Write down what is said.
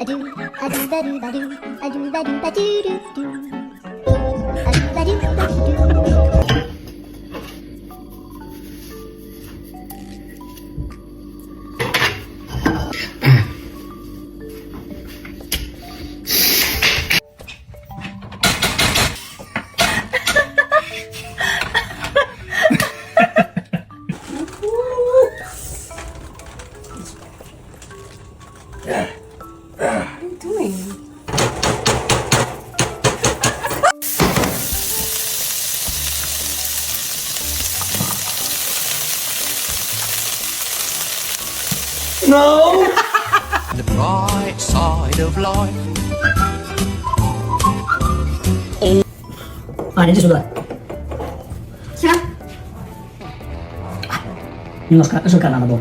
a do, a do ba do ba do, a do ba do ba do do do. A do ba do ba do do. What are you doing? No! The bright side of life. Anin sudah. Siap? Ini suka anak bu.